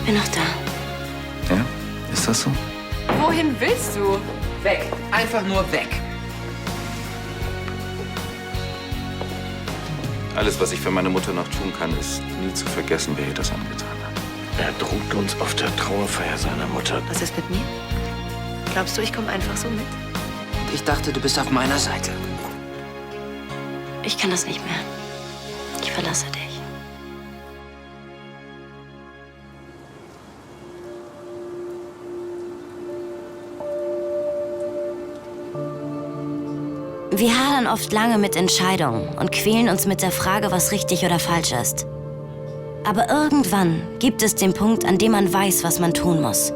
bin noch da. Ja? Ist das so? Wohin willst du? Weg. Einfach nur weg. Alles, was ich für meine Mutter noch tun kann, ist nie zu vergessen, wer ihr das angetan hat. Er droht uns auf der Trauerfeier seiner Mutter. Was ist mit mir? Glaubst du, ich komme einfach so mit? Ich dachte, du bist auf meiner Seite. Ich kann das nicht mehr. Ich verlasse dich. Wir hadern oft lange mit Entscheidungen und quälen uns mit der Frage, was richtig oder falsch ist. Aber irgendwann gibt es den Punkt, an dem man weiß, was man tun muss.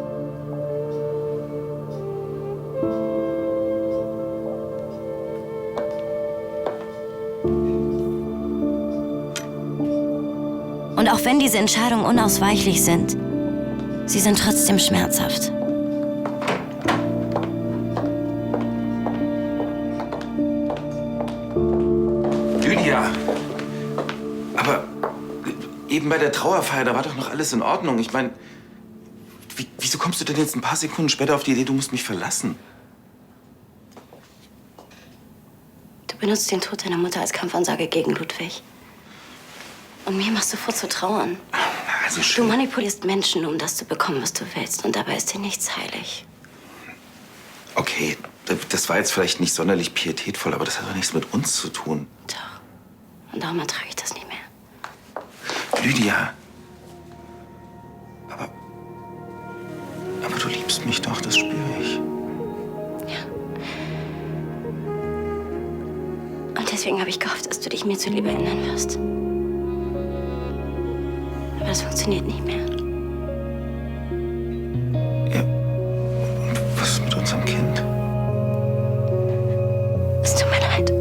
Und auch wenn diese Entscheidungen unausweichlich sind, sie sind trotzdem schmerzhaft. Lydia! Aber eben bei der Trauerfeier, da war doch noch alles in Ordnung. Ich meine, wieso kommst du denn jetzt ein paar Sekunden später auf die Idee, du musst mich verlassen? Du benutzt den Tod deiner Mutter als Kampfansage gegen Ludwig. Und mir machst du vor zu trauern. Also Du schön. manipulierst Menschen, um das zu bekommen, was du willst. Und dabei ist dir nichts heilig. Okay, das war jetzt vielleicht nicht sonderlich pietätvoll, aber das hat doch nichts mit uns zu tun. Doch. Und darum ertrage ich das nicht mehr. Lydia! Aber du liebst mich doch, das spüre ich. Und deswegen habe ich gehofft, dass du dich mir zuliebe ändern wirst. Aber das funktioniert nicht mehr. Ja. Was ist mit unserem Kind? Es tut mir leid.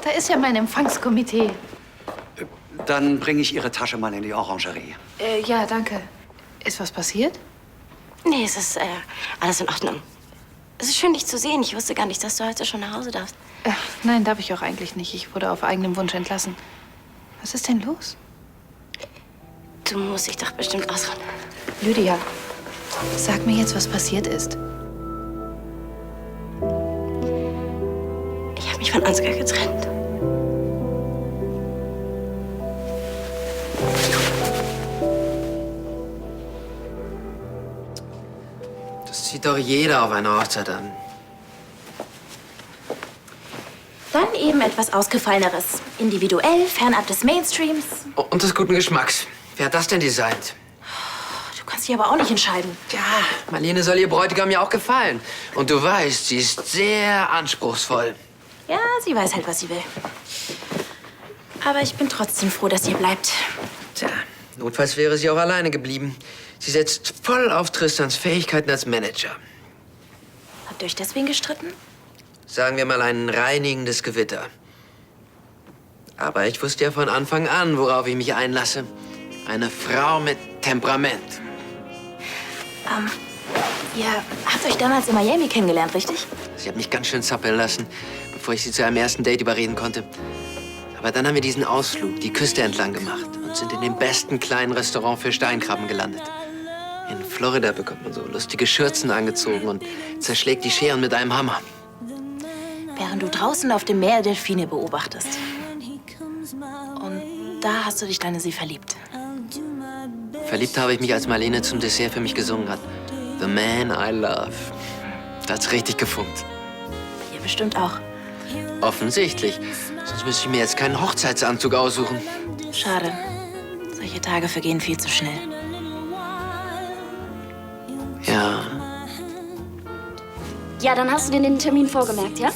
Da ist ja mein Empfangskomitee. Dann bringe ich Ihre Tasche mal in die Orangerie. Ja, danke. Ist was passiert? Nee, es ist alles in Ordnung. Es ist schön, dich zu sehen. Ich wusste gar nicht, dass du heute schon nach Hause darfst. Nein, darf ich auch eigentlich nicht. Ich wurde auf eigenem Wunsch entlassen. Was ist denn los? Du musst dich doch bestimmt ausruhen. Lydia, sag mir jetzt, was passiert ist. Ich habe mich von Ansgar getrennt. Das zieht doch jeder auf einer Hochzeit an. Dann eben etwas Ausgefalleneres. Individuell, fernab des Mainstreams. Und des guten Geschmacks. Wer hat das denn designt? Du kannst dich aber auch nicht entscheiden. Ja, Marlene soll ihr Bräutigam ja auch gefallen. Und du weißt, sie ist sehr anspruchsvoll. Ja, sie weiß halt, was sie will. Aber ich bin trotzdem froh, dass sie bleibt. Tja, notfalls wäre sie auch alleine geblieben. Sie setzt voll auf Tristans Fähigkeiten als Manager. Habt ihr euch deswegen gestritten? Sagen wir mal ein reinigendes Gewitter. Aber ich wusste ja von Anfang an, worauf ich mich einlasse. Eine Frau mit Temperament. Ihr habt euch damals in Miami kennengelernt, richtig? Sie hat mich ganz schön zappeln lassen, bevor ich sie zu einem ersten Date überreden konnte. Aber dann haben wir diesen Ausflug die Küste entlang gemacht und sind in dem besten kleinen Restaurant für Steinkrabben gelandet. In Florida bekommt man so lustige Schürzen angezogen und zerschlägt die Scheren mit einem Hammer. Während du draußen auf dem Meer Delfine beobachtest. Und da hast du dich dann in sie verliebt. Verliebt habe ich mich, als Marlene zum Dessert für mich gesungen hat. The Man I Love. Da hat's richtig gefunkt. Ihr bestimmt auch. Offensichtlich. Sonst müsste ich mir jetzt keinen Hochzeitsanzug aussuchen. Schade. Solche Tage vergehen viel zu schnell. Ja. Ja, dann hast du dir den Termin vorgemerkt, ja?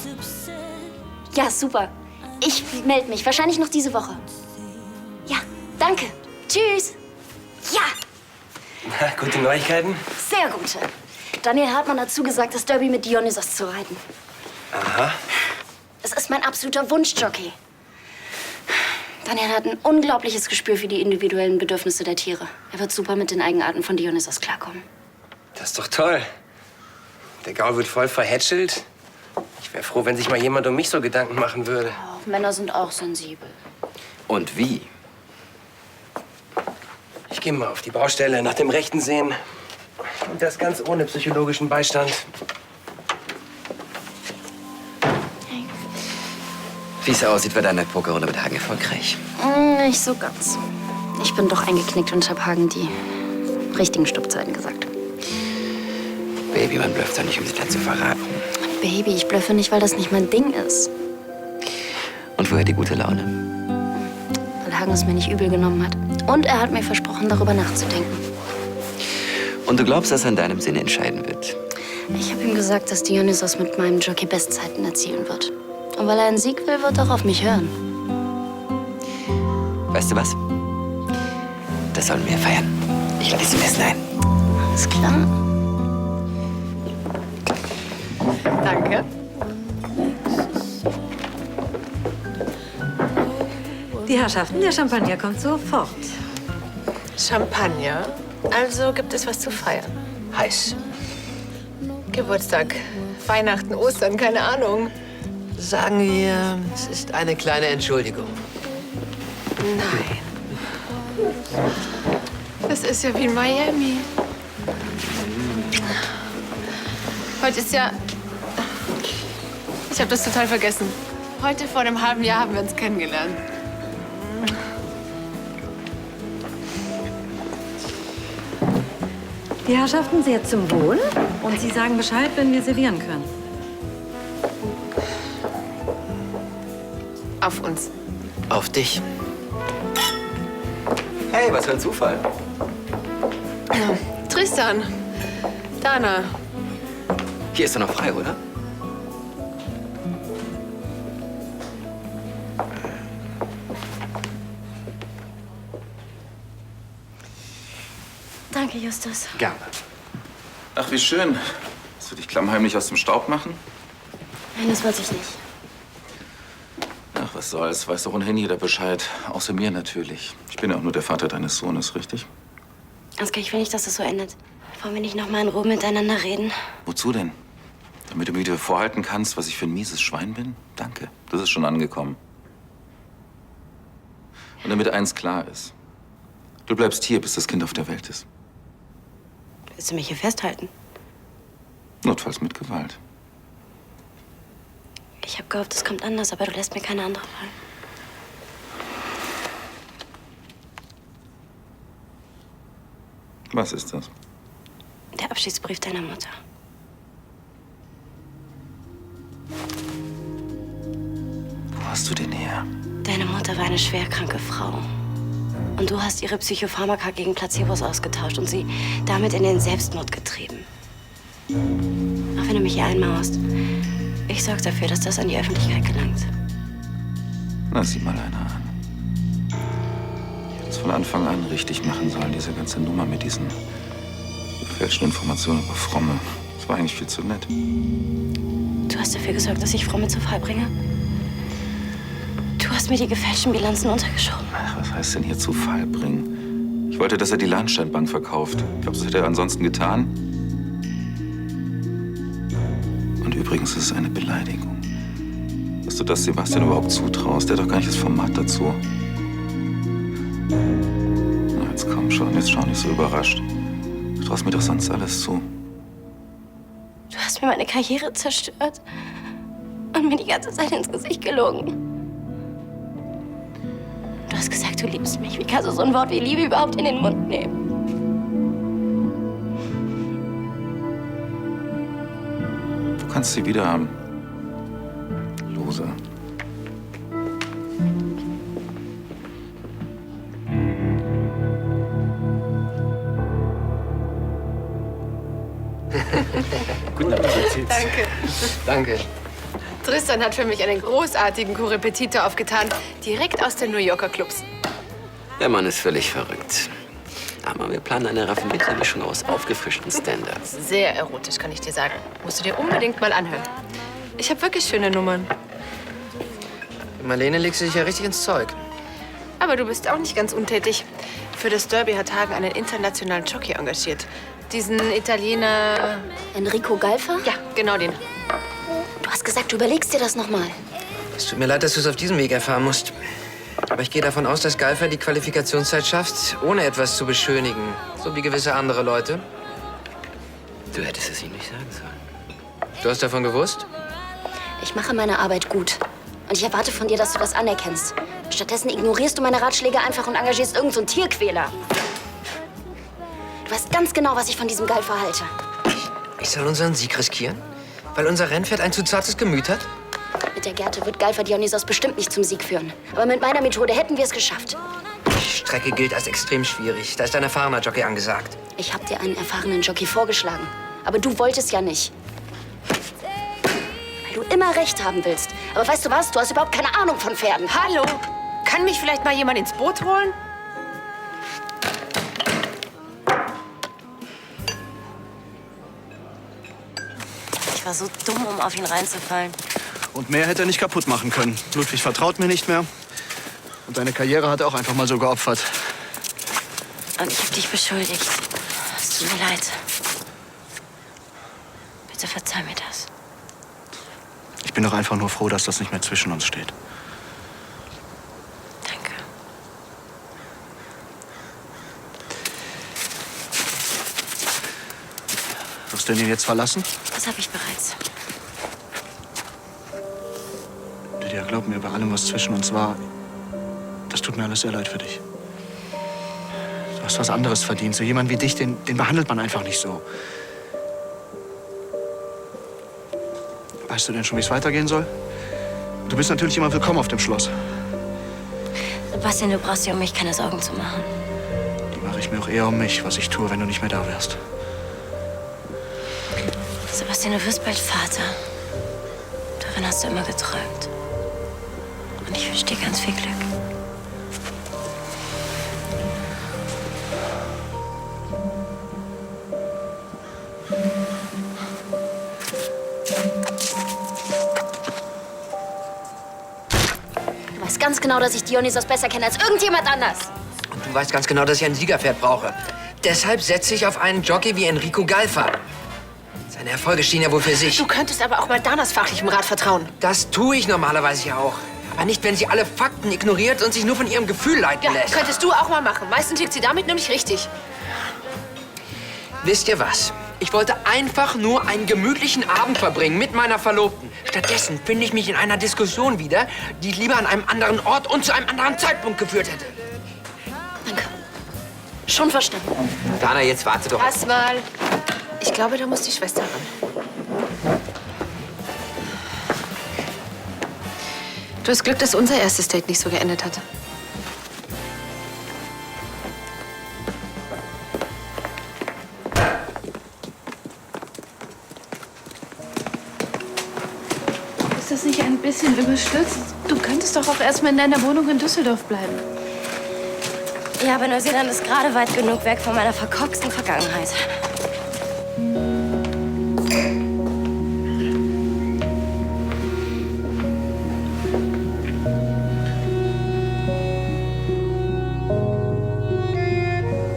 Ja, super. Ich melde mich. Wahrscheinlich noch diese Woche. Ja, danke. Tschüss. Ja, Na, gute Neuigkeiten? sehr gute. Daniel Hartmann hat zugesagt, das Derby mit Dionysos zu reiten. Aha. Es ist mein absoluter Wunschjockey. Daniel hat ein unglaubliches Gespür für die individuellen Bedürfnisse der Tiere. Er wird super mit den Eigenarten von Dionysos klarkommen. Das ist doch toll. Der Gaul wird voll verhätschelt. Ich wäre froh, wenn sich mal jemand um mich so Gedanken machen würde. Oh, Männer sind auch sensibel. Und wie? Ich gehe mal auf die Baustelle nach dem Rechten sehen. Und das ganz ohne psychologischen Beistand. Wie es aussieht, war deine Pokerrunde mit Hagen erfolgreich. Nicht so ganz. Ich bin doch eingeknickt und hab Hagen die richtigen Stoppzeiten gesagt. Baby, man blufft doch nicht, um sich dann zu verraten. Baby, ich blöffe nicht, weil das nicht mein Ding ist. Und woher die gute Laune? Weil Hagen es mir nicht übel genommen hat. Und er hat mir versprochen, darüber nachzudenken. Und du glaubst, dass er in deinem Sinne entscheiden wird? Ich habe ihm gesagt, dass Dionysos mit meinem Jockey Bestzeiten erzielen wird. Und weil er einen Sieg will, wird er auf mich hören. Weißt du was? Das sollen wir feiern. Ich lade dich zum Essen ein. Alles klar. Danke. Die Herrschaften, der Champagner kommt sofort. Champagner? Also gibt es was zu feiern. Heiß. Geburtstag, Weihnachten, Ostern, keine Ahnung. Sagen wir, es ist eine kleine Entschuldigung. Nein. Das ist ja wie in Miami. Heute ist ja... Ich habe das total vergessen. Heute vor einem halben Jahr haben wir uns kennengelernt. Die Herrschaften sehr zum Wohl. Und Sie sagen Bescheid, wenn wir servieren können. Auf uns. Auf dich. Hey, was für ein Zufall. Tristan. Dana. Hier ist er noch frei, oder? Danke, Justus. Gerne. Ach, wie schön. Willst du dich klammheimlich aus dem Staub machen? Nein, das wollte ich nicht. Ach, was soll's. Weiß doch ohnehin jeder Bescheid. Außer mir natürlich. Ich bin ja auch nur der Vater deines Sohnes, richtig? Ansgar, ich will nicht, dass das so endet. Wollen wir nicht noch mal in Ruhe miteinander reden? Wozu denn? Damit du mir wieder vorhalten kannst, was ich für ein mieses Schwein bin? Danke. Das ist schon angekommen. Und damit eins klar ist. Du bleibst hier, bis das Kind auf der Welt ist. Willst du mich hier festhalten? Notfalls mit Gewalt. Ich habe gehofft, es kommt anders, aber du lässt mir keine andere Wahl. Was ist das? Der Abschiedsbrief deiner Mutter. Wo hast du den her? Deine Mutter war eine schwerkranke Frau. Und du hast ihre Psychopharmaka gegen Placebos ausgetauscht und sie damit in den Selbstmord getrieben. Auch wenn du mich hier einmauerst. Ich sorge dafür, dass das an die Öffentlichkeit gelangt. Na, sieh mal einer an. Ich hätte es von Anfang an richtig machen sollen, diese ganze Nummer mit diesen gefälschten Informationen über Fromme. Das war eigentlich viel zu nett. Du hast dafür gesorgt, dass ich Fromme zu Fall bringe? Du hast mir die gefälschten Bilanzen untergeschoben. Ach, was heißt denn hier zu Fall bringen? Ich wollte, dass er die Lahnsteinbank verkauft. Glaubst du, das hätte er ansonsten getan? Und übrigens ist es eine Beleidigung. Dass du das Sebastian überhaupt zutraust. Der hat doch gar nicht das Format dazu. Na, jetzt komm schon, jetzt schau nicht so überrascht. Du traust mir doch sonst alles zu. Du hast mir meine Karriere zerstört und mir die ganze Zeit ins Gesicht gelogen. Du hast gesagt, du liebst mich. Wie kannst du so ein Wort wie Liebe überhaupt in den Mund nehmen? Du kannst sie wieder haben. Loser. Guten Appetit. Danke. Danke. Tristan hat für mich einen großartigen Korrepetitor aufgetan, direkt aus den New Yorker Clubs. Der Mann ist völlig verrückt. Aber wir planen eine raffinierte Mischung aus aufgefrischten Standards. Sehr erotisch, kann ich dir sagen. Musst du dir unbedingt mal anhören. Ich habe wirklich schöne Nummern. Marlene legt sich ja richtig ins Zeug. Aber du bist auch nicht ganz untätig. Für das Derby hat Hagen einen internationalen Jockey engagiert. Diesen Italiener... Enrico Galfa? Ja, genau den. Du hast gesagt, du überlegst dir das nochmal. Es tut mir leid, dass du es auf diesem Weg erfahren musst. Aber ich gehe davon aus, dass Galfer die Qualifikationszeit schafft, ohne etwas zu beschönigen. So wie gewisse andere Leute. Du hättest es ihm nicht sagen sollen. Du hast davon gewusst? Ich mache meine Arbeit gut. Und ich erwarte von dir, dass du das anerkennst. Stattdessen ignorierst du meine Ratschläge einfach und engagierst irgend so einen Tierquäler. Du weißt ganz genau, was ich von diesem Galfer halte. Ich soll unseren Sieg riskieren? Weil unser Rennpferd ein zu zartes Gemüt hat? Mit der Gerte wird Galfer Dionysos bestimmt nicht zum Sieg führen. Aber mit meiner Methode hätten wir es geschafft. Die Strecke gilt als extrem schwierig. Da ist ein erfahrener Jockey angesagt. Ich habe dir einen erfahrenen Jockey vorgeschlagen. Aber du wolltest ja nicht. Weil du immer recht haben willst. Aber weißt du was? Du hast überhaupt keine Ahnung von Pferden. Hallo? Kann mich vielleicht mal jemand ins Boot holen? Ich war so dumm, um auf ihn reinzufallen. Und mehr hätte er nicht kaputt machen können. Ludwig vertraut mir nicht mehr. Und deine Karriere hat er auch einfach mal so geopfert. Und ich habe dich beschuldigt. Es tut mir leid. Bitte verzeih mir das. Ich bin doch einfach nur froh, dass das nicht mehr zwischen uns steht. Danke. Wirst du ihn jetzt verlassen? Das habe ich bereits. Lydia, glaub mir, bei allem, was zwischen uns war, das tut mir alles sehr leid für dich. Du hast was anderes verdient. So jemand wie dich, den behandelt man einfach nicht so. Weißt du denn schon, wie es weitergehen soll? Du bist natürlich immer willkommen auf dem Schloss. Sebastian, du brauchst dir um mich keine Sorgen zu machen. Die mache ich mir auch eher um mich, was ich tue, wenn du nicht mehr da wärst. Sebastian, du wirst bald Vater. Davon hast du immer geträumt. Und ich wünsche dir ganz viel Glück. Du weißt ganz genau, dass ich Dionysos besser kenne als irgendjemand anders. Und du weißt ganz genau, dass ich ein Siegerpferd brauche. Deshalb setze ich auf einen Jockey wie Enrico Galfa. Seine Erfolge stehen ja wohl für sich. Du könntest aber auch mal Danas fachlichem Rat vertrauen. Das tue ich normalerweise ja auch. Aber nicht, wenn sie alle Fakten ignoriert und sich nur von ihrem Gefühl leiten Ja, lässt. könntest du auch mal machen. Meistens liegt sie damit nämlich richtig. Wisst ihr was? Ich wollte einfach nur einen gemütlichen Abend verbringen mit meiner Verlobten. Stattdessen finde ich mich in einer Diskussion wieder, die ich lieber an einem anderen Ort und zu einem anderen Zeitpunkt geführt hätte. Danke. Schon verstanden. Dana, jetzt warte doch. Pass mal. Ich glaube, da muss die Schwester ran. Du hast Glück, dass unser erstes Date nicht so geendet hat. Ist das nicht ein bisschen überstürzt? Du könntest doch auch erstmal in deiner Wohnung in Düsseldorf bleiben. Ja, aber Neuseeland ist gerade weit genug weg von meiner verkorksten Vergangenheit.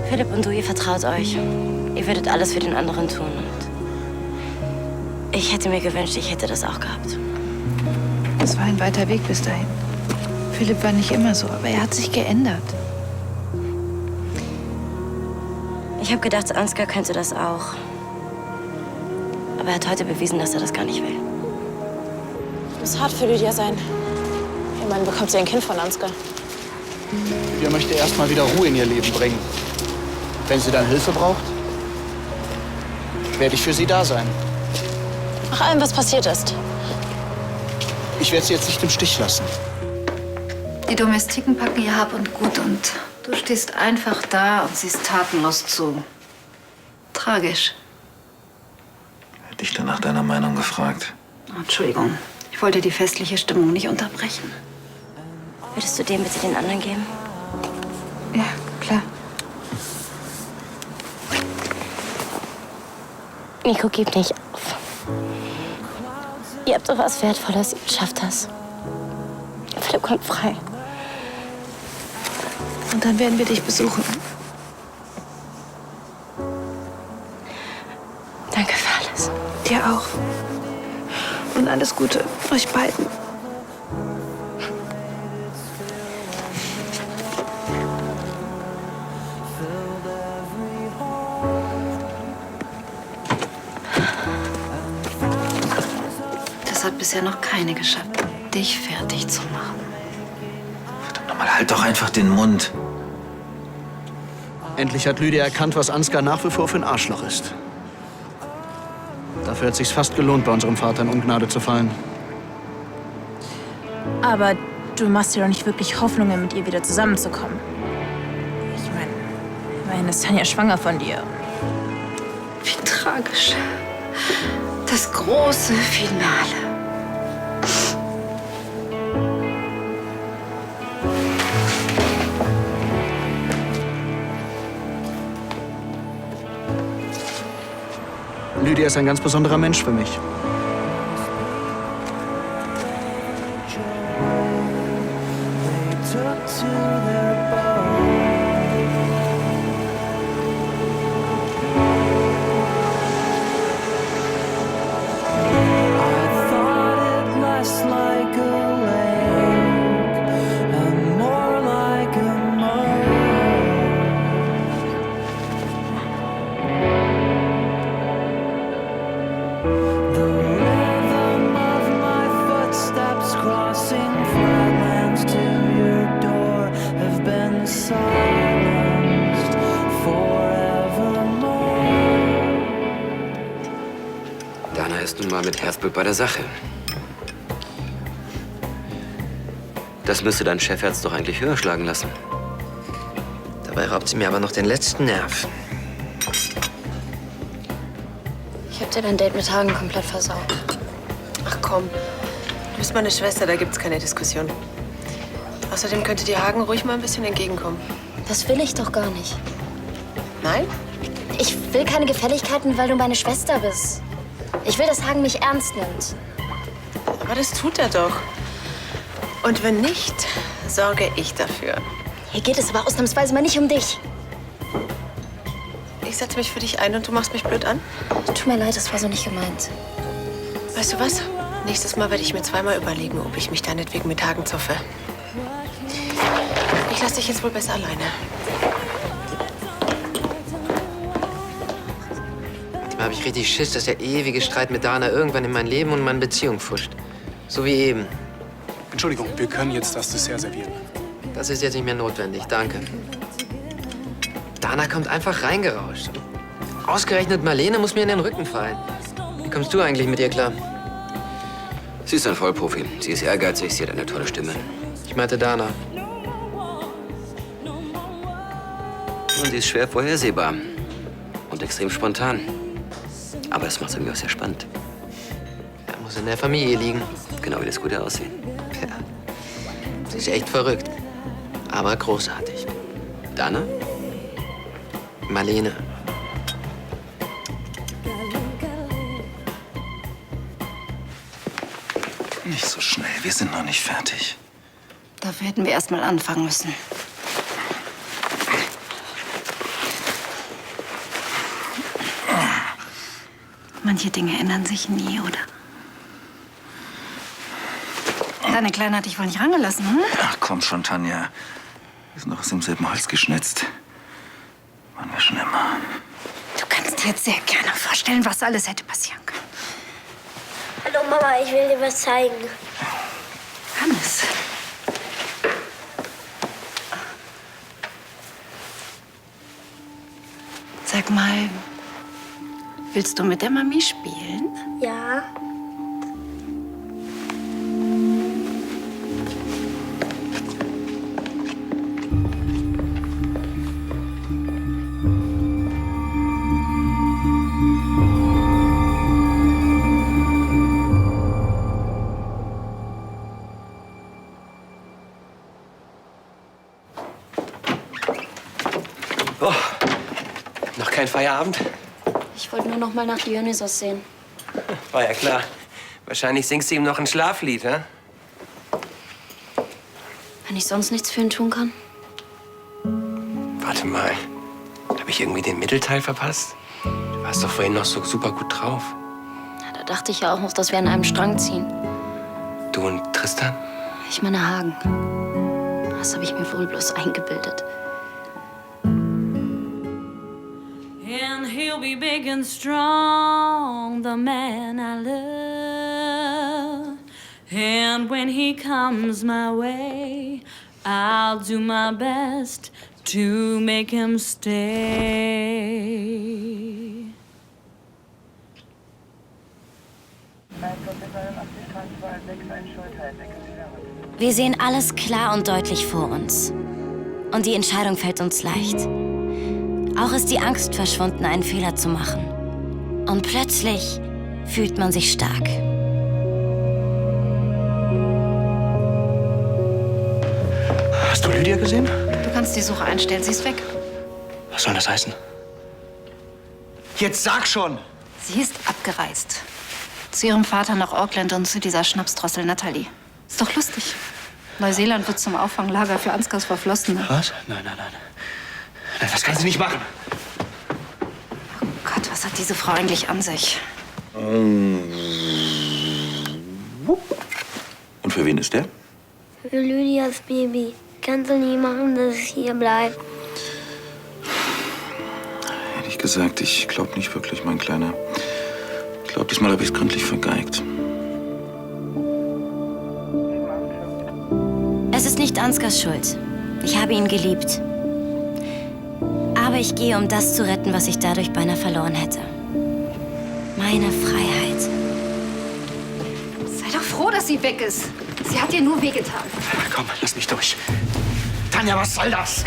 Philipp und du, ihr vertraut euch. Ihr würdet alles für den anderen tun. Und ich hätte mir gewünscht, ich hätte das auch gehabt. Es war ein weiter Weg bis dahin. Philipp war nicht immer so, aber er hat sich geändert. Ich habe gedacht, Ansgar könnte das auch. Aber er hat heute bewiesen, dass er das gar nicht will. Muss hart für Lydia sein. Immerhin bekommt sie ein Kind von Ansgar. Lydia möchte erst mal wieder Ruhe in ihr Leben bringen. Wenn sie dann Hilfe braucht, werde ich für sie da sein. Nach allem, was passiert ist. Ich werde sie jetzt nicht im Stich lassen. Die Domestiken packen ihr Hab und Gut und du stehst einfach da und siehst tatenlos zu. Tragisch. Hätte ich dann nach deiner Meinung gefragt. Oh, Entschuldigung, ich wollte die festliche Stimmung nicht unterbrechen. Würdest du dem bitte den anderen geben? Ja, klar. Nico, gib nicht auf. Ihr habt so was Wertvolles, ihr schafft das. Philipp kommt frei. Und dann werden wir dich besuchen. Danke für alles. Dir auch. Und alles Gute euch beiden. Das hat bisher noch keine geschafft, dich fertig zu machen. Verdammt nochmal, halt doch einfach den Mund. Endlich hat Lydia erkannt, was Ansgar nach wie vor für ein Arschloch ist. Dafür hat es sich fast gelohnt, bei unserem Vater in Ungnade zu fallen. Aber du machst dir doch nicht wirklich Hoffnungen, mit ihr wieder zusammenzukommen. Ich meine, immerhin ist Tanja schwanger von dir. Wie tragisch. Das große Finale. Lydia ist ein ganz besonderer Mensch für mich. Dana ist nun mal mit Herzblut bei der Sache. Das müsste dein Chefherz doch eigentlich höher schlagen lassen. Dabei raubt sie mir aber noch den letzten Nerv. Ich hab dir dein Date mit Hagen komplett versaut. Ach komm, du bist meine Schwester, da gibt's keine Diskussion. Außerdem könnte dir Hagen ruhig mal ein bisschen entgegenkommen. Das will ich doch gar nicht. Nein? Ich will keine Gefälligkeiten, weil du meine Schwester bist. Ich will, dass Hagen mich ernst nimmt. Aber das tut er doch. Und wenn nicht, sorge ich dafür. Hier geht es aber ausnahmsweise mal nicht um dich. Ich setze mich für dich ein und du machst mich blöd an? Tut mir leid, das war so nicht gemeint. Weißt du was? Nächstes Mal werde ich mir zweimal überlegen, ob ich mich deinetwegen mit Hagen zoffe. Ich lasse dich jetzt wohl besser alleine. Manchmal habe ich richtig Schiss, dass der ewige Streit mit Dana irgendwann in mein Leben und meine Beziehung pfuscht. So wie eben. Entschuldigung, wir können jetzt das Dessert servieren. Das ist jetzt nicht mehr notwendig, danke. Dana kommt einfach reingerauscht. Ausgerechnet Marlene muss mir in den Rücken fallen. Wie kommst du eigentlich mit ihr klar? Sie ist ein Vollprofi. Sie ist ehrgeizig, sie hat eine tolle Stimme. Ich meinte Dana. Und sie ist schwer vorhersehbar. Und extrem spontan. Aber das macht es irgendwie auch sehr spannend. Er muss in der Familie liegen. Genau wie das Gute aussehen. Ja. Sie ist echt verrückt. Aber großartig. Dana? Marlene. Nicht so schnell, wir sind noch nicht fertig. Dafür hätten wir erst mal anfangen müssen. Manche Dinge ändern sich nie, oder? Deine Kleine hat dich wohl nicht rangelassen, hm? Ach komm schon, Tanja. Wir sind doch aus demselben Holz geschnitzt. Waren wir schon immer. Du kannst dir jetzt sehr gerne vorstellen, was alles hätte passieren können. Hallo Mama, ich will dir was zeigen. Hannes. Sag mal, willst du mit der Mami spielen? Ja. Oh, noch kein Feierabend? Ich wollte nur noch mal nach Dionysos sehen. War ja klar. Wahrscheinlich singst du ihm noch ein Schlaflied, hä? Wenn ich sonst nichts für ihn tun kann? Warte mal. Habe ich irgendwie den Mittelteil verpasst? Du warst doch vorhin noch so super gut drauf. Ja, da dachte ich ja auch noch, dass wir an einem Strang ziehen. Du und Tristan? Ich meine Hagen. Das habe ich mir wohl bloß eingebildet. And he'll be big and strong, the man I love. And when he comes my way, I'll do my best to make him stay. Wir sehen alles klar und deutlich vor uns. Und die Entscheidung fällt uns leicht. Auch ist die Angst verschwunden, einen Fehler zu machen. Und plötzlich fühlt man sich stark. Hast du Lydia gesehen? Du kannst die Suche einstellen, sie ist weg. Was soll das heißen? Jetzt sag schon! Sie ist abgereist. Zu ihrem Vater nach Auckland und zu dieser Schnapsdrossel Natalie. Ist doch lustig. Neuseeland wird zum Auffanglager für Ansgars Verflossene. Was? Nein, nein, nein. Nein, das kann sie nicht machen. Oh Gott, was hat diese Frau eigentlich an sich? Und für wen ist der? Für Lydias Baby. Kannst du nicht machen, dass es hier bleibt? Ehrlich gesagt, ich glaube nicht wirklich, mein Kleiner. Ich glaube, diesmal habe ich es gründlich vergeigt. Es ist nicht Ansgars Schuld. Ich habe ihn geliebt. Aber ich gehe, um das zu retten, was ich dadurch beinahe verloren hätte. Meine Freiheit. Sei doch froh, dass sie weg ist. Sie hat dir nur wehgetan. Komm, lass mich durch. Tanja, was soll das?